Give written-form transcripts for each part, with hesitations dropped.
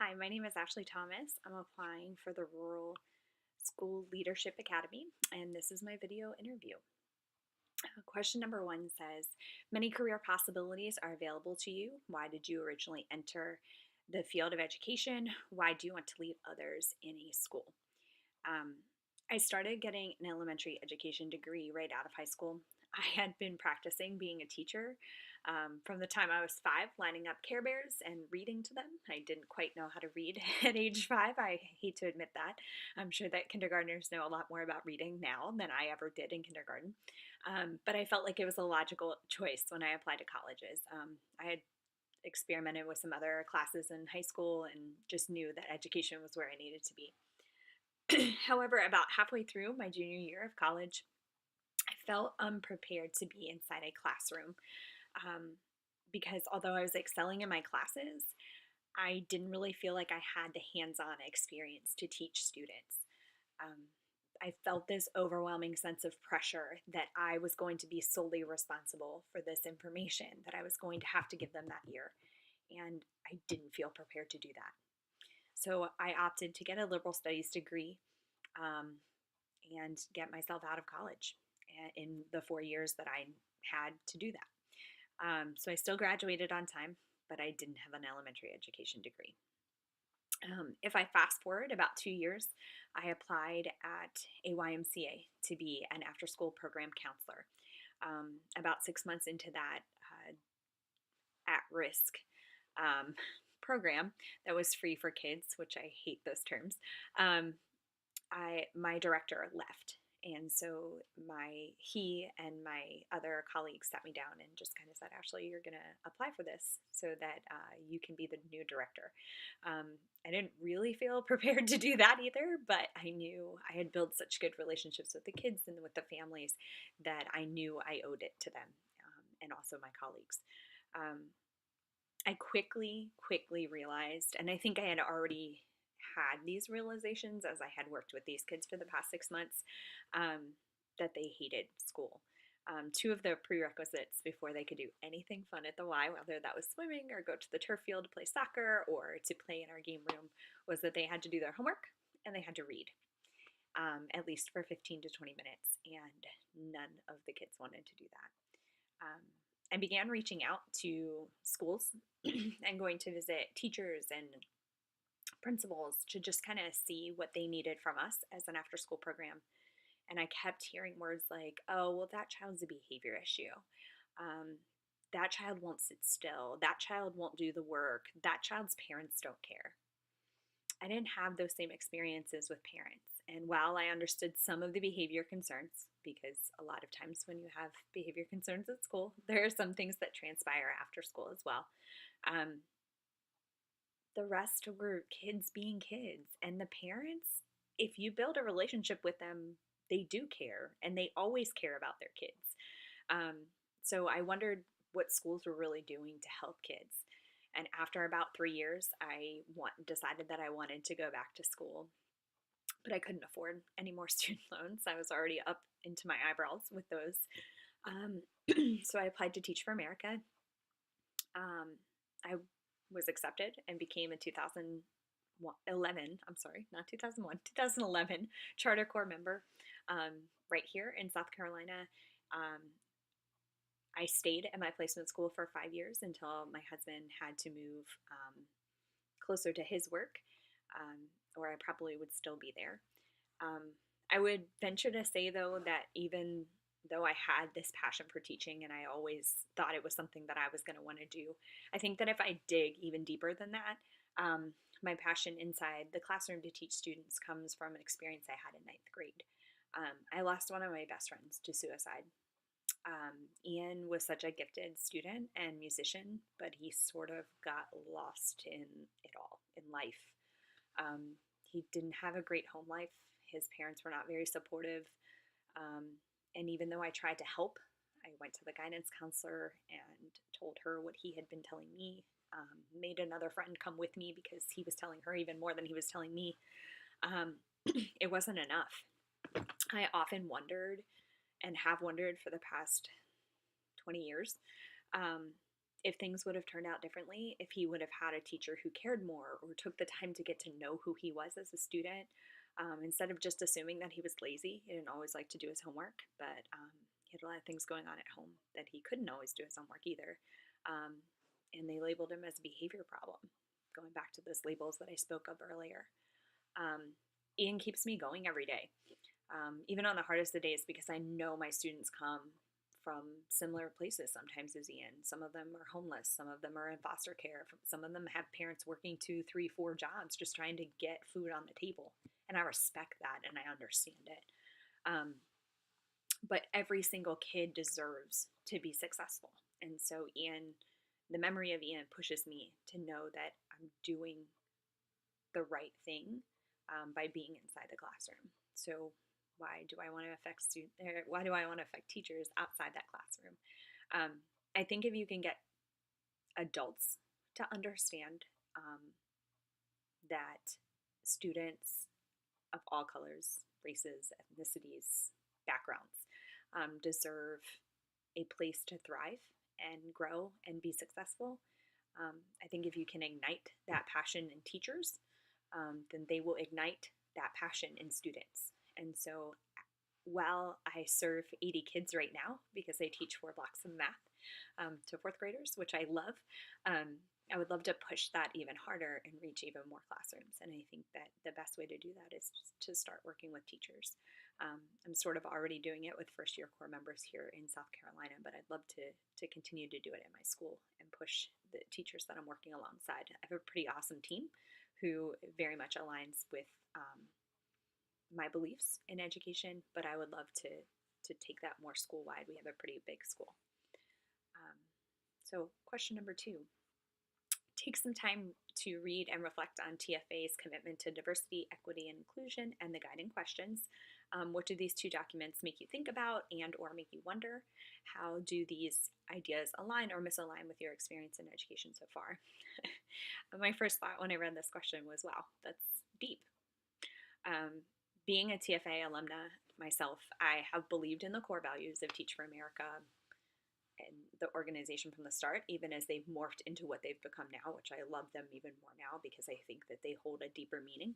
Hi, my name is Ashley Thomas. I'm applying for the Rural School Leadership Academy, and this is my video interview. Question number one says, many career possibilities are available to you. Why did you originally enter the field of education? Why do you want to lead others in a school? Um, I started getting an elementary education degree right out of high school. I had been practicing being a teacher from the time I was 5, lining up Care Bears and reading to them. I didn't quite know how to read at age 5. I hate to admit that. I'm sure that kindergartners know a lot more about reading now than I ever did in kindergarten. But I felt like it was a logical choice when I applied to colleges. I had experimented with some other classes in high school and just knew that education was where I needed to be. However, about halfway through my junior year of college, I felt unprepared to be inside a classroom um, because although I was excelling in my classes, I didn't really feel like I had the hands on experience to teach students. Um, I felt this overwhelming sense of pressure that I was going to be solely responsible for this information that I was going to have to give them that year. And I didn't feel prepared to do that. So I opted to get a liberal studies degree um, and get myself out of college in the 4 years that I had to do that. So I still graduated on time, but I didn't have an elementary education degree. If I fast forward about 2 years, I applied at a YMCA to be an after school program counselor. About 6 months into that at risk um, program that was free for kids, which I hate those terms, um, my director left. And so he and my other colleagues sat me down and just kind of said, Ashley, you're going to apply for this so that you can be the new director. I didn't really feel prepared to do that either, but I knew I had built such good relationships with the kids and with the families that I knew I owed it to them and also my colleagues. Um, I quickly realized, and I think I had already had these realizations as I had worked with these kids for the past 6 months, that they hated school. Two of the prerequisites before they could do anything fun at the Y, whether that was swimming or go to the turf field to play soccer or to play in our game room, was that they had to do their homework and they had to read, at least for 15 to 20 minutes. And none of the kids wanted to do that. I began reaching out to schools and going to visit teachers and principals to just kind of see what they needed from us as an after school program. And I kept hearing words like, oh, well, that child's a behavior issue. Um, that child won't sit still. That child won't do the work. That child's parents don't care. I didn't have those same experiences with parents. And while I understood some of the behavior concerns, because a lot of times when you have behavior concerns at school, there are some things that transpire after school as well. Um, the rest were kids being kids. And the parents, if you build a relationship with them, they do care and they always care about their kids. Um, so I wondered what schools were really doing to help kids. And after about 3 years, decided that I wanted to go back to school, but I couldn't afford any more student loans. I was already up into my eyebrows with those. Um, so I applied to Teach for America. I was accepted and became a 2011, I'm sorry, not 2001, 2011 Charter Corps member right here in South Carolina. Um, I stayed at my placement school for 5 years until my husband had to move closer to his work, or I probably would still be there. Um, I would venture to say, though, that even though I had this passion for teaching and I always thought it was something that I was going to want to do, I think that if I dig even deeper than that, my passion inside the classroom to teach students comes from an experience I had in ninth grade. I lost one of my best friends to suicide. Ian was such a gifted student and musician, but he sort of got lost in it all, in life. He didn't have a great home life. His parents were not very supportive. Um, and even though I tried to help, I went to the guidance counselor and told her what he had been telling me. Made another friend come with me because he was telling her even more than he was telling me. Um, it wasn't enough. I often wondered and have wondered for the past 20 years, um, if things would have turned out differently, if he would have had a teacher who cared more or took the time to get to know who he was as a student, instead of just assuming that he was lazy. He didn't always like to do his homework, but he had a lot of things going on at home that he couldn't always do his homework either. Um, and they labeled him as a behavior problem, going back to those labels that I spoke of earlier. Ian keeps me going every day, even on the hardest of days, because I know my students come from similar places sometimes as Ian. Some of them are homeless, some of them are in foster care, some of them have parents working 2, 3, 4 jobs just trying to get food on the table. And I respect that and I understand it. But every single kid deserves to be successful. And so Ian, the memory of Ian pushes me to know that I'm doing the right thing by being inside the classroom. So why do I want to affect why do I want to affect teachers outside that classroom? I think if you can get adults to understand that students of all colors, races, ethnicities, backgrounds deserve a place to thrive and grow and be successful. I think if you can ignite that passion in teachers, then they will ignite that passion in students. And so while I serve 80 kids right now, because I teach 4 blocks of math to 4th graders, which I love, I would love to push that even harder and reach even more classrooms. And I think that the best way to do that is to start working with teachers. I'm sort of already doing it with first-year core members here in South Carolina, but I'd love to continue to do it in my school and push the teachers that I'm working alongside. I have a pretty awesome team who very much aligns with my beliefs in education, but I would love to take that more school-wide. We have a pretty big school. So question number 2. Take some time to read and reflect on TFA's commitment to diversity, equity, and inclusion and the guiding questions. What do these 2 documents make you think about and or make you wonder? How do these ideas align or misalign with your experience in education so far? My first thought when I read this question was, wow, that's deep. Being a TFA alumna myself, I have believed in the core values of Teach for America and the organization from the start, even as they've morphed into what they've become now, which I love them even more now because I think that they hold a deeper meaning.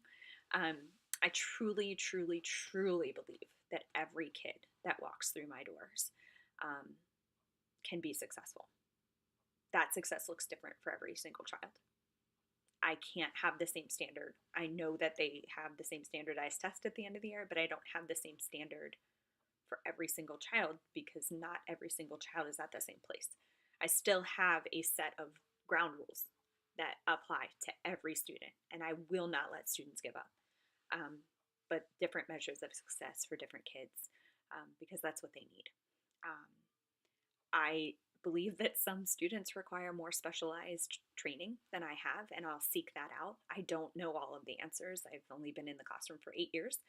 I truly, truly, truly believe that every kid that walks through my doors can be successful. That success looks different for every single child. I can't have the same standard. I know that they have the same standardized test at the end of the year, but I don't have the same standard for every single child because not every single child is at the same place. I still have a set of ground rules that apply to every student, and I will not let students give up. But different measures of success for different kids because that's what they need. I believe that some students require more specialized training than I have, and I'll seek that out. I don't know all of the answers. I've only been in the classroom for 8 years.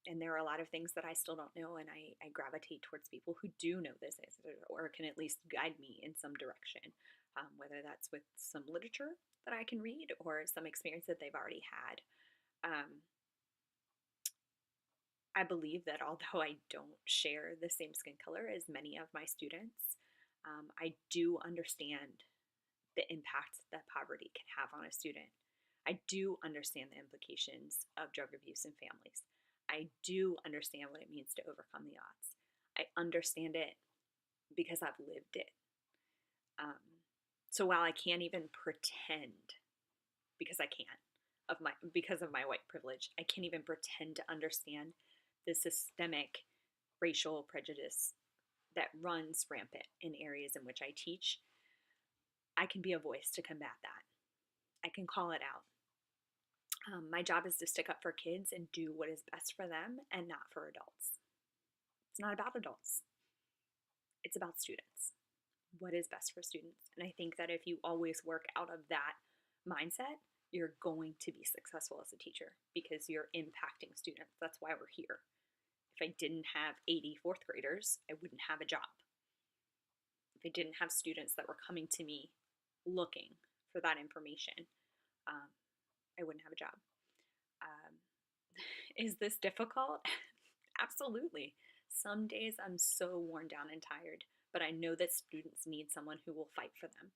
And there are a lot of things that I still don't know, and I gravitate towards people who do know this or can at least guide me in some direction, whether that's with some literature that I can read or some experience that they've already had. I believe that although I don't share the same skin color as many of my students, I do understand the impact that poverty can have on a student. I do understand the implications of drug abuse in families. I do understand what it means to overcome the odds. I understand it because I've lived it. So while I can't even pretend, because I can't, because of my white privilege, I can't even pretend to understand the systemic racial prejudice that runs rampant in areas in which I teach. I can be a voice to combat that. I can call it out. My job is to stick up for kids and do what is best for them and not for adults. It's not about adults. It's about students. What is best for students? And I think that if you always work out of that mindset, you're going to be successful as a teacher because you're impacting students. That's why we're here. If I didn't have 80 4th graders, I wouldn't have a job. If I didn't have students that were coming to me looking for that information, I wouldn't have a job. Is this difficult? Absolutely. Some days I'm so worn down and tired, but I know that students need someone who will fight for them.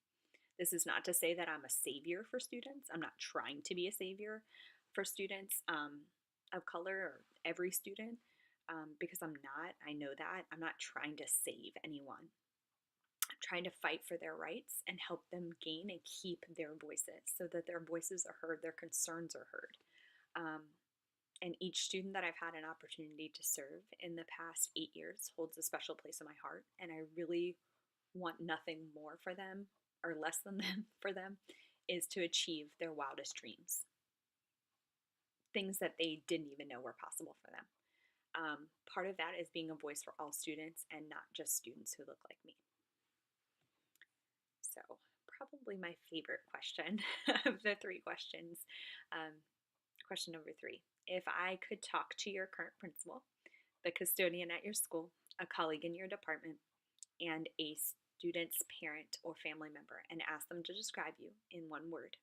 This is not to say that I'm a savior for students. I'm not trying to be a savior for students of color or every student because I'm not. I know that. I'm not trying to save anyone. I'm trying to fight for their rights and help them gain and keep their voices so that their voices are heard, their concerns are heard. Um, and each student that I've had an opportunity to serve in the past 8 years holds a special place in my heart. And I really want nothing more for them or less than them for them is to achieve their wildest dreams, things that they didn't even know were possible for them. Part of that is being a voice for all students and not just students who look like me. So, probably my favorite question of the three questions. Question number 3. If I could talk to your current principal, the custodian at your school, a colleague in your department, and a student's parent or family member and ask them to describe you in one word,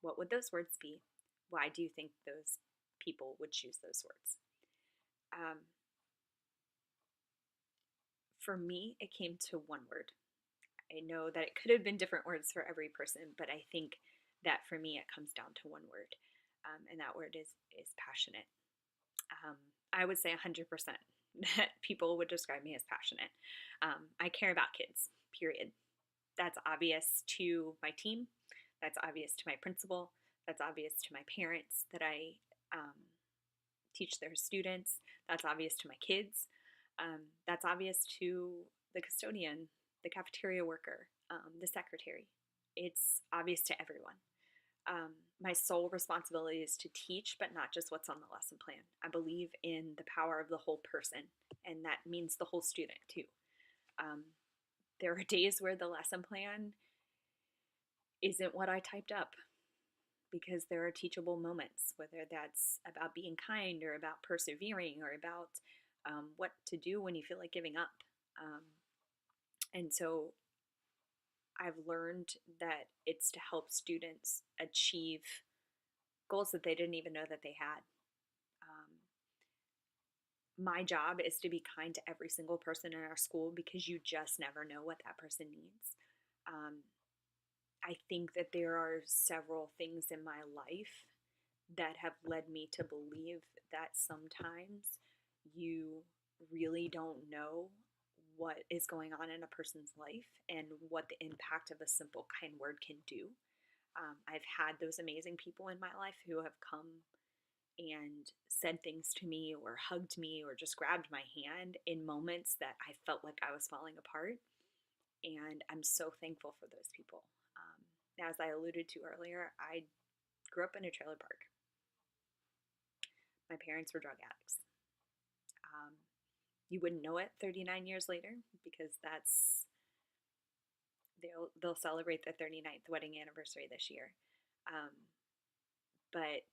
what would those words be? Why do you think those people would choose those words? For me, it came to one word. I know that it could have been different words for every person, but I think that for me, it comes down to one word, and that word is passionate. I would say 100% that people would describe me as passionate. I care about kids, period. That's obvious to my team. That's obvious to my principal. That's obvious to my parents that I teach their students. That's obvious to my kids. That's obvious to the custodian, the cafeteria worker, the secretary. It's obvious to everyone. My sole responsibility is to teach, but not just what's on the lesson plan. I believe in the power of the whole person, and that means the whole student too. There are days where the lesson plan isn't what I typed up because there are teachable moments, whether that's about being kind or about persevering or about what to do when you feel like giving up. And so I've learned that it's to help students achieve goals that they didn't even know that they had. My job is to be kind to every single person in our school because you just never know what that person needs. I think that there are several things in my life that have led me to believe that sometimes you really don't know what is going on in a person's life and what the impact of a simple kind word can do. I've had those amazing people in my life who have come and said things to me or hugged me or just grabbed my hand in moments that I felt like I was falling apart. And I'm so thankful for those people. As I alluded to earlier, I grew up in a trailer park. My parents were drug addicts. You wouldn't know it 39 years later because they'll celebrate their 39th wedding anniversary this year. But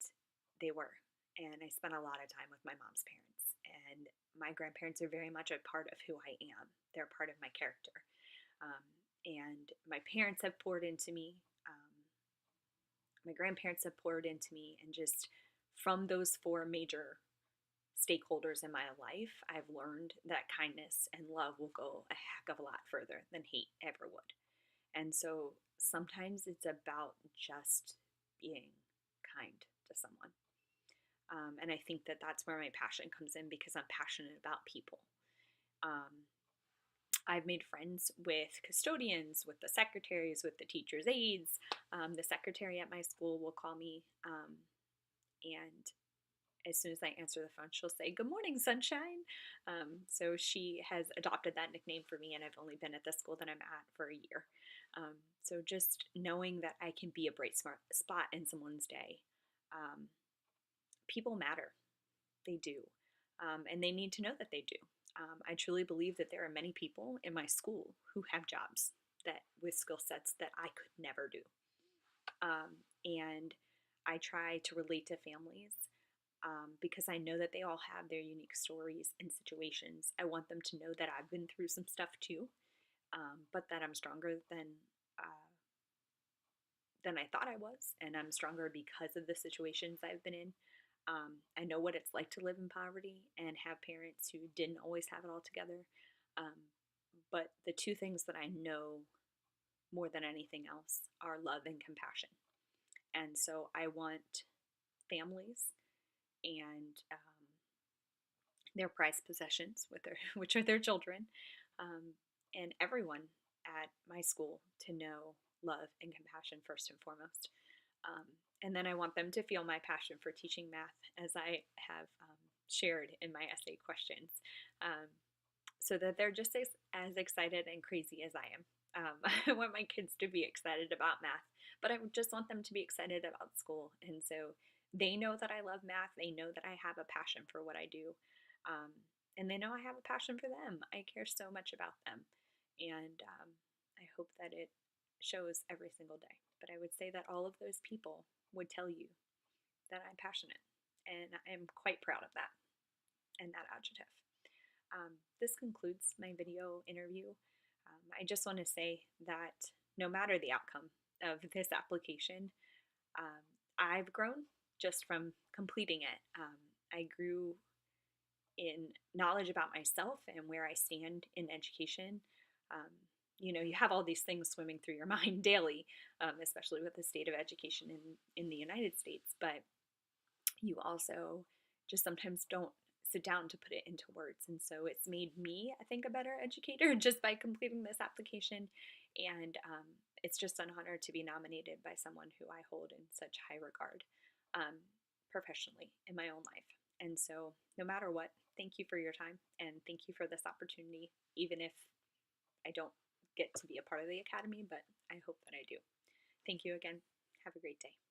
they were. And I spent a lot of time with my mom's parents. And my grandparents are very much a part of who I am. They're part of my character. And my parents have poured into me. My grandparents have poured into me. And just from those 4 major stakeholders in my life, I've learned that kindness and love will go a heck of a lot further than hate ever would. And so sometimes it's about just being kind to someone. And I think that that's where my passion comes in because I'm passionate about people. I've made friends with custodians, with the secretaries, with the teachers' aides. The secretary at my school will call me, and as soon as I answer the phone, she'll say, "Good morning, sunshine." So she has adopted that nickname for me, and I've only been at the school that I'm at for a year. So just knowing that I can be a bright spot in someone's day. People matter. They do. And they need to know that they do. I truly believe that there are many people in my school who have jobs with skill sets that I could never do. And I try to relate to families because I know that they all have their unique stories and situations. I want them to know that I've been through some stuff too, but that I'm stronger than I thought I was, and I'm stronger because of the situations I've been in. I know what it's like to live in poverty and have parents who didn't always have it all together, but the two things that I know more than anything else are love and compassion. And so I want families and their prized possessions, with their, which are their children, um, and everyone at my school to know love and compassion first and foremost. And then I want them to feel my passion for teaching math, as I have shared in my essay questions, um, so that they're just as excited and crazy as I am. I want my kids to be excited about math, but I just want them to be excited about school. And so they know that I love math. They know that I have a passion for what I do. Um, and they know I have a passion for them. I care so much about them. And I hope that it shows every single day. But I would say that all of those people would tell you that I'm passionate. And I am quite proud of that and that adjective. This concludes my video interview. I just want to say that no matter the outcome of this application, um, I've grown just from completing it. I grew in knowledge about myself and where I stand in education. Um, you have all these things swimming through your mind daily, especially with the state of education in the United States. But you also just sometimes don't sit down to put it into words. And so it's made me, I think, a better educator just by completing this application. And it's just an honor to be nominated by someone who I hold in such high regard professionally in my own life. And so, no matter what, thank you for your time and thank you for this opportunity, even if I don't get to be a part of the Academy, but I hope that I do. Thank you again. Have a great day.